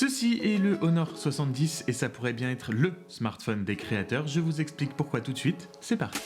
Ceci est le Honor 70 et ça pourrait bien être le smartphone des créateurs. Je vous explique pourquoi tout de suite, c'est parti.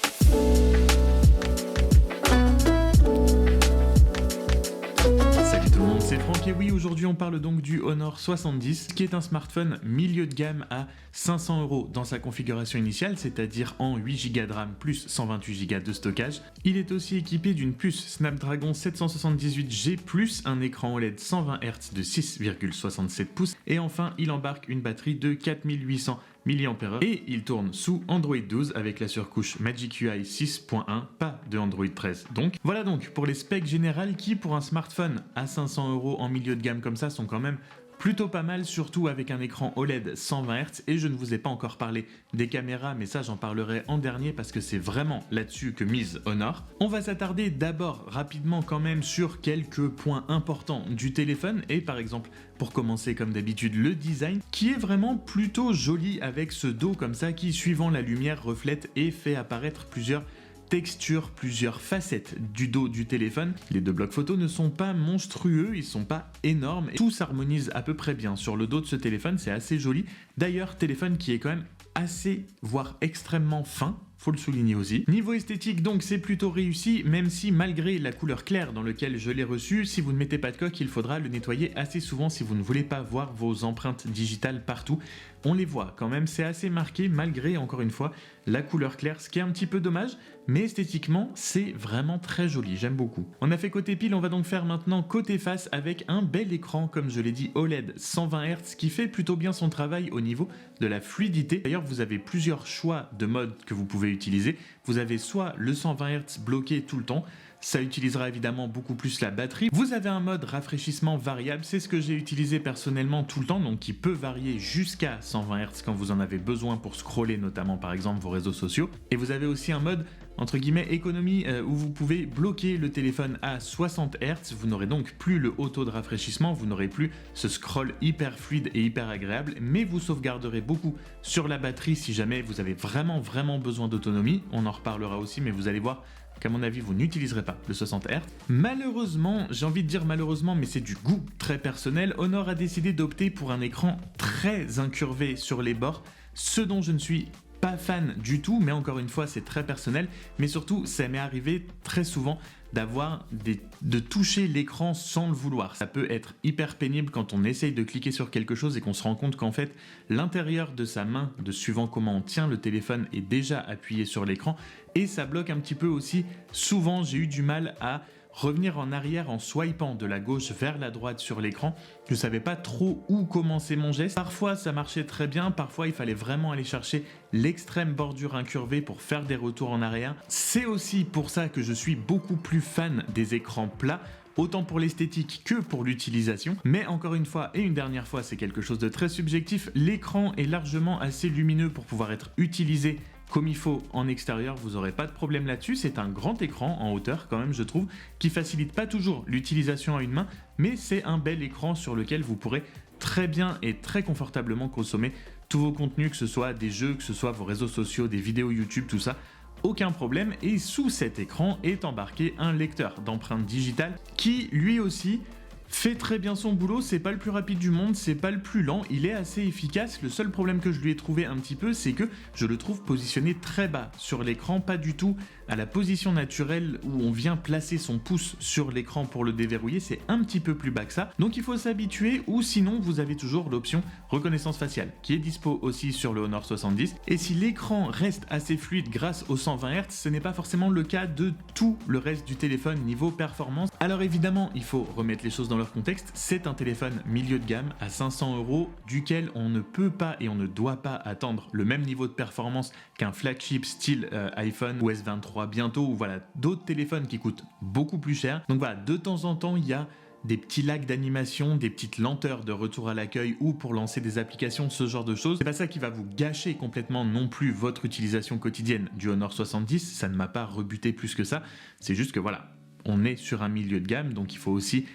Salut tout le monde, c'est Franck et oui, aujourd'hui on parle donc du Honor 70 qui est un smartphone milieu de gamme à 500 € dans sa configuration initiale, c'est-à-dire en 8 Go de RAM plus 128 Go de stockage. Il est aussi équipé d'une puce Snapdragon 778G plus un écran OLED 120 Hz de 6,67 pouces et enfin il embarque une batterie de 4800 mAh et il tourne sous Android 12 avec la surcouche Magic UI 6.1, pas de Android 13 donc. Voilà donc pour les specs générales qui pour un smartphone à 500 € en milieu de gamme comme ça sont quand même plutôt pas mal, surtout avec un écran OLED 120 Hz et je ne vous ai pas encore parlé des caméras mais ça j'en parlerai en dernier parce que c'est vraiment là-dessus que mise Honor. On va s'attarder d'abord rapidement quand même sur quelques points importants du téléphone et par exemple pour commencer comme d'habitude le design qui est vraiment plutôt joli avec ce dos comme ça qui suivant la lumière reflète et fait apparaître plusieurs texture, plusieurs facettes du dos du téléphone. Les deux blocs photos ne sont pas monstrueux, ils sont pas énormes, tout s'harmonise à peu près bien sur le dos de ce téléphone, c'est assez joli. D'ailleurs, téléphone qui est quand même assez, voire extrêmement fin, faut le souligner aussi. Niveau esthétique donc c'est plutôt réussi, même si malgré la couleur claire dans laquelle je l'ai reçu, si vous ne mettez pas de coque, il faudra le nettoyer assez souvent si vous ne voulez pas voir vos empreintes digitales partout. On les voit quand même, c'est assez marqué malgré encore une fois la couleur claire, ce qui est un petit peu dommage, mais esthétiquement c'est vraiment très joli, j'aime beaucoup. On a fait côté pile, on va donc faire maintenant côté face avec un bel écran comme je l'ai dit OLED 120 Hz qui fait plutôt bien son travail au niveau de la fluidité. D'ailleurs vous avez plusieurs choix de modes que vous pouvez utiliser. Vous avez soit le 120 Hz bloqué tout le temps, ça utilisera évidemment beaucoup plus la batterie. Vous avez un mode rafraîchissement variable, c'est ce que j'ai utilisé personnellement tout le temps, donc qui peut varier jusqu'à 120 Hz quand vous en avez besoin pour scroller notamment par exemple vos réseaux sociaux. Et vous avez aussi un mode entre guillemets économie où vous pouvez bloquer le téléphone à 60 Hz, vous n'aurez donc plus le haut taux de rafraîchissement, vous n'aurez plus ce scroll hyper fluide et hyper agréable, mais vous sauvegarderez beaucoup sur la batterie si jamais vous avez vraiment besoin d'autonomie, on en reparlera aussi mais vous allez voir qu'à mon avis vous n'utiliserez pas le 60 Hz. Malheureusement, j'ai envie de dire malheureusement mais c'est du goût très personnel, Honor a décidé d'opter pour un écran très incurvé sur les bords, ce dont je ne suis pas fan du tout, mais encore une fois c'est très personnel, mais surtout ça m'est arrivé très souvent de toucher l'écran sans le vouloir. Ça peut être hyper pénible quand on essaye de cliquer sur quelque chose et qu'on se rend compte qu'en fait l'intérieur de sa main, de suivant comment on tient le téléphone, est déjà appuyé sur l'écran et ça bloque un petit peu aussi. Souvent j'ai eu du mal à revenir en arrière en swipant de la gauche vers la droite sur l'écran. Je savais pas trop où commencer mon geste. Parfois ça marchait très bien, parfois il fallait vraiment aller chercher l'extrême bordure incurvée pour faire des retours en arrière. C'est aussi pour ça que je suis beaucoup plus fan des écrans plats, autant pour l'esthétique que pour l'utilisation. Mais encore une fois et une dernière fois, c'est quelque chose de très subjectif, l'écran est largement assez lumineux pour pouvoir être utilisé comme il faut en extérieur, vous n'aurez pas de problème là-dessus. C'est un grand écran en hauteur quand même je trouve, qui facilite pas toujours l'utilisation à une main, mais c'est un bel écran sur lequel vous pourrez très bien et très confortablement consommer tous vos contenus, que ce soit des jeux, que ce soit vos réseaux sociaux, des vidéos YouTube, tout ça. Aucun problème, et sous cet écran est embarqué un lecteur d'empreintes digitales qui lui aussi fait très bien son boulot. C'est pas le plus rapide du monde, c'est pas le plus lent, il est assez efficace. Le seul problème que je lui ai trouvé un petit peu, c'est que je le trouve positionné très bas sur l'écran, pas du tout à la position naturelle où on vient placer son pouce sur l'écran pour le déverrouiller, c'est un petit peu plus bas que ça. Donc il faut s'habituer, ou sinon vous avez toujours l'option reconnaissance faciale qui est dispo aussi sur le Honor 70. Et si l'écran reste assez fluide grâce au 120 Hz, ce n'est pas forcément le cas de tout le reste du téléphone niveau performance. Alors évidemment, il faut remettre les choses dans leur contexte, c'est un téléphone milieu de gamme à 500 € duquel on ne peut pas et on ne doit pas attendre le même niveau de performance qu'un flagship style iPhone ou S23 bientôt, ou voilà d'autres téléphones qui coûtent beaucoup plus cher. Donc voilà, de temps en temps il y a des petits lags d'animation, des petites lenteurs de retour à l'accueil ou pour lancer des applications, ce genre de choses. C'est pas ça qui va vous gâcher complètement non plus votre utilisation quotidienne du Honor 70, ça ne m'a pas rebuté plus que ça, c'est juste que voilà, on est sur un milieu de gamme, donc il faut aussi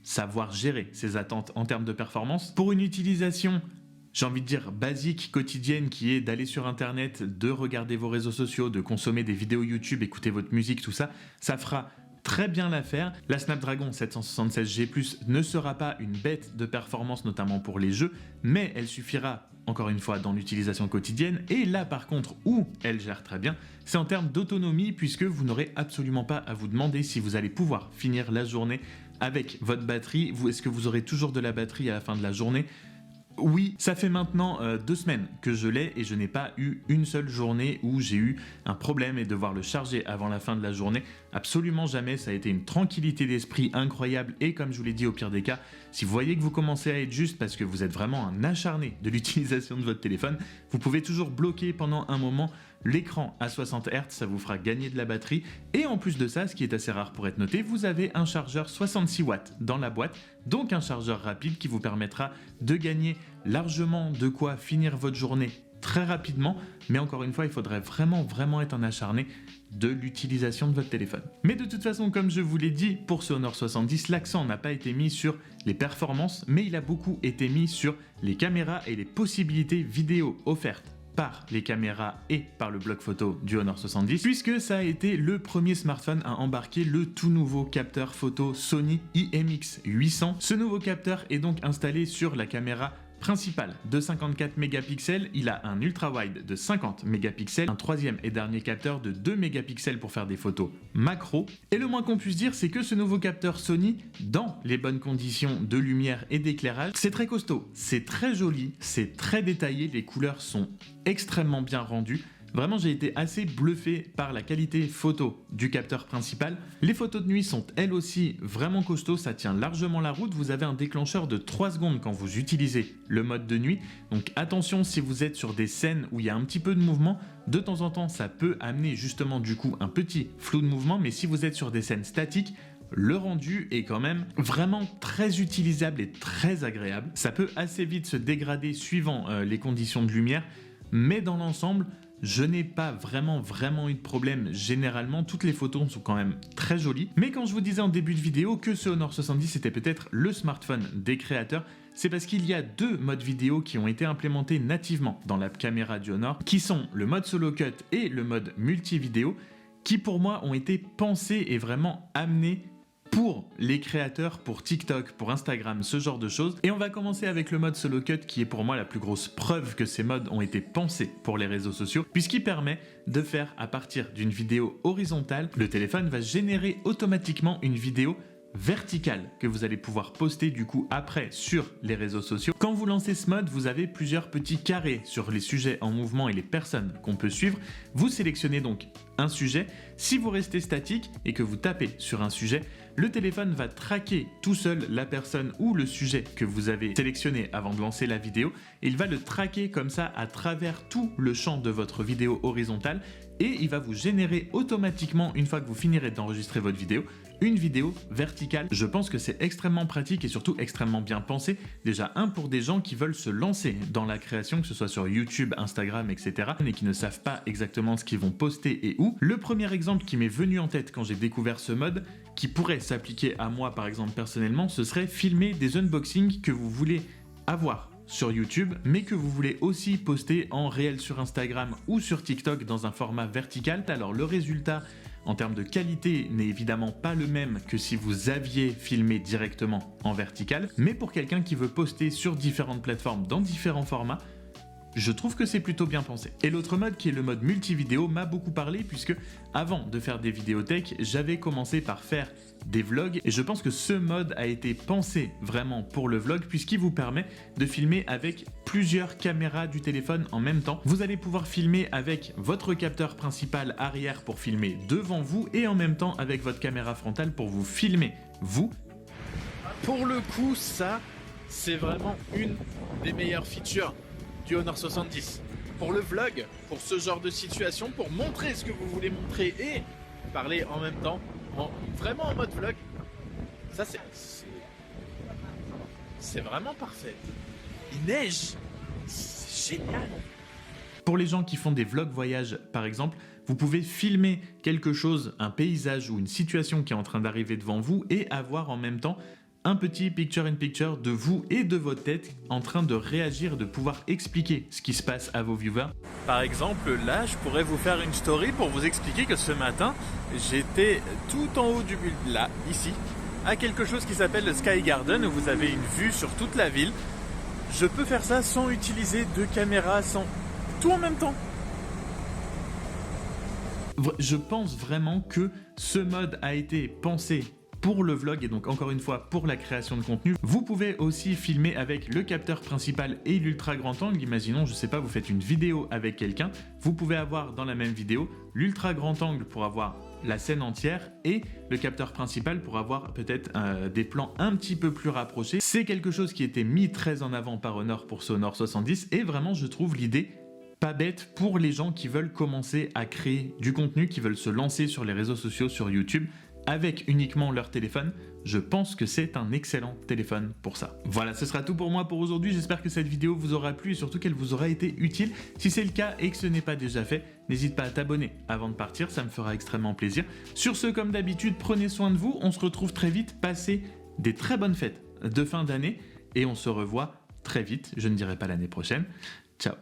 savoir gérer ses attentes en termes de performance. Pour une utilisation, j'ai envie de dire basique, quotidienne, qui est d'aller sur internet, de regarder vos réseaux sociaux, de consommer des vidéos YouTube, écouter votre musique, tout ça, ça fera très bien l'affaire. La Snapdragon 776G+ ne sera pas une bête de performance, notamment pour les jeux, mais elle suffira encore une fois dans l'utilisation quotidienne. Et là par contre où elle gère très bien, c'est en termes d'autonomie, puisque vous n'aurez absolument pas à vous demander si vous allez pouvoir finir la journée avec votre batterie. Est-ce que vous aurez toujours de la batterie à la fin de la journée ? Oui, ça fait maintenant 2 semaines que je l'ai et je n'ai pas eu une seule journée où j'ai eu un problème et devoir le charger avant la fin de la journée. Absolument jamais, ça a été une tranquillité d'esprit incroyable. Et comme je vous l'ai dit, au pire des cas, si vous voyez que vous commencez à être juste parce que vous êtes vraiment un acharné de l'utilisation de votre téléphone, vous pouvez toujours bloquer pendant un moment l'écran à 60 Hz, ça vous fera gagner de la batterie. Et en plus de ça, ce qui est assez rare pour être noté, vous avez un chargeur 66 watts dans la boîte, donc un chargeur rapide qui vous permettra de gagner largement de quoi finir votre journée très rapidement. Mais encore une fois, il faudrait vraiment être un acharné de l'utilisation de votre téléphone. Mais de toute façon, comme je vous l'ai dit, pour ce Honor 70, l'accent n'a pas été mis sur les performances, mais il a beaucoup été mis sur les caméras et les possibilités vidéo offertes par les caméras et par le bloc photo du Honor 70, puisque ça a été le premier smartphone à embarquer le tout nouveau capteur photo Sony IMX800. Ce nouveau capteur est donc installé sur la caméra principal de 54 mégapixels, il a un ultra-wide de 50 mégapixels, un troisième et dernier capteur de 2 mégapixels pour faire des photos macro. Et le moins qu'on puisse dire, c'est que ce nouveau capteur Sony, dans les bonnes conditions de lumière et d'éclairage, c'est très costaud, c'est très joli, c'est très détaillé, les couleurs sont extrêmement bien rendues. Vraiment, j'ai été assez bluffé par la qualité photo du capteur principal. Les photos de nuit sont elles aussi vraiment costauds, ça tient largement la route. Vous avez un déclencheur de 3 secondes quand vous utilisez le mode de nuit. Donc attention, si vous êtes sur des scènes où il y a un petit peu de mouvement, de temps en temps ça peut amener justement du coup un petit flou de mouvement. Mais si vous êtes sur des scènes statiques, le rendu est quand même vraiment très utilisable et très agréable. Ça peut assez vite se dégrader suivant les conditions de lumière, mais dans l'ensemble, je n'ai pas vraiment eu de problème. Généralement, toutes les photos sont quand même très jolies. Mais quand je vous disais en début de vidéo que ce Honor 70 était peut-être le smartphone des créateurs, c'est parce qu'il y a 2 modes vidéo qui ont été implémentés nativement dans la caméra du Honor, qui sont le mode solo cut et le mode multi-vidéo, qui pour moi ont été pensés et vraiment amenés pour les créateurs, pour TikTok, pour Instagram, ce genre de choses. Et on va commencer avec le mode solo cut qui est pour moi la plus grosse preuve que ces modes ont été pensés pour les réseaux sociaux, puisqu'il permet de faire à partir d'une vidéo horizontale, le téléphone va générer automatiquement une vidéo verticale que vous allez pouvoir poster du coup après sur les réseaux sociaux. Quand vous lancez ce mode, vous avez plusieurs petits carrés sur les sujets en mouvement et les personnes qu'on peut suivre. Vous sélectionnez donc un sujet. Si vous restez statique et que vous tapez sur un sujet, le téléphone va traquer tout seul la personne ou le sujet que vous avez sélectionné avant de lancer la vidéo. Et il va le traquer comme ça à travers tout le champ de votre vidéo horizontale et il va vous générer automatiquement, une fois que vous finirez d'enregistrer votre vidéo, une vidéo verticale. Je pense que c'est extrêmement pratique et surtout extrêmement bien pensé. Déjà, pour des gens qui veulent se lancer dans la création, que ce soit sur YouTube, Instagram, etc. et qui ne savent pas exactement ce qu'ils vont poster et où. Le premier exemple qui m'est venu en tête quand j'ai découvert ce mode, qui pourrait s'appliquer à moi par exemple personnellement, ce serait filmer des unboxings que vous voulez avoir sur YouTube, mais que vous voulez aussi poster en réel sur Instagram ou sur TikTok dans un format vertical. Alors le résultat en termes de qualité n'est évidemment pas le même que si vous aviez filmé directement en vertical, mais pour quelqu'un qui veut poster sur différentes plateformes dans différents formats, je trouve que c'est plutôt bien pensé. Et l'autre mode qui est le mode multi-vidéo m'a beaucoup parlé, puisque avant de faire des vidéos tech, j'avais commencé par faire des vlogs et je pense que ce mode a été pensé vraiment pour le vlog, puisqu'il vous permet de filmer avec plusieurs caméras du téléphone en même temps. Vous allez pouvoir filmer avec votre capteur principal arrière pour filmer devant vous et en même temps avec votre caméra frontale pour vous filmer vous. Pour le coup, ça, c'est vraiment une des meilleures features du Honor 70. Pour le vlog, pour ce genre de situation, pour montrer ce que vous voulez montrer et parler en même temps, vraiment en mode vlog, ça c'est vraiment parfait. Il neige, c'est génial. Pour les gens qui font des vlogs voyage par exemple, vous pouvez filmer quelque chose, un paysage ou une situation qui est en train d'arriver devant vous et avoir en même temps un petit picture-in-picture de vous et de votre tête en train de réagir, de pouvoir expliquer ce qui se passe à vos viewers. Par exemple, là, je pourrais vous faire une story pour vous expliquer que ce matin, j'étais tout en haut du building, là, ici, à quelque chose qui s'appelle le Sky Garden, où vous avez une vue sur toute la ville. Je peux faire ça sans utiliser de caméra, sans tout en même temps. Je pense vraiment que ce mode a été pensé pour le vlog et donc encore une fois pour la création de contenu. Vous pouvez aussi filmer avec le capteur principal et l'ultra grand angle. Imaginons, je sais pas, vous faites une vidéo avec quelqu'un, vous pouvez avoir dans la même vidéo l'ultra grand angle pour avoir la scène entière et le capteur principal pour avoir peut-être des plans un petit peu plus rapprochés. C'est quelque chose qui était mis très en avant par Honor pour ce Honor 70 et vraiment je trouve l'idée pas bête pour les gens qui veulent commencer à créer du contenu, qui veulent se lancer sur les réseaux sociaux, sur YouTube, avec uniquement leur téléphone. Je pense que c'est un excellent téléphone pour ça. Voilà, ce sera tout pour moi pour aujourd'hui. J'espère que cette vidéo vous aura plu et surtout qu'elle vous aura été utile. Si c'est le cas et que ce n'est pas déjà fait, n'hésite pas à t'abonner avant de partir, ça me fera extrêmement plaisir. Sur ce, comme d'habitude, prenez soin de vous. On se retrouve très vite. Passez des très bonnes fêtes de fin d'année et on se revoit très vite. Je ne dirai pas l'année prochaine. Ciao.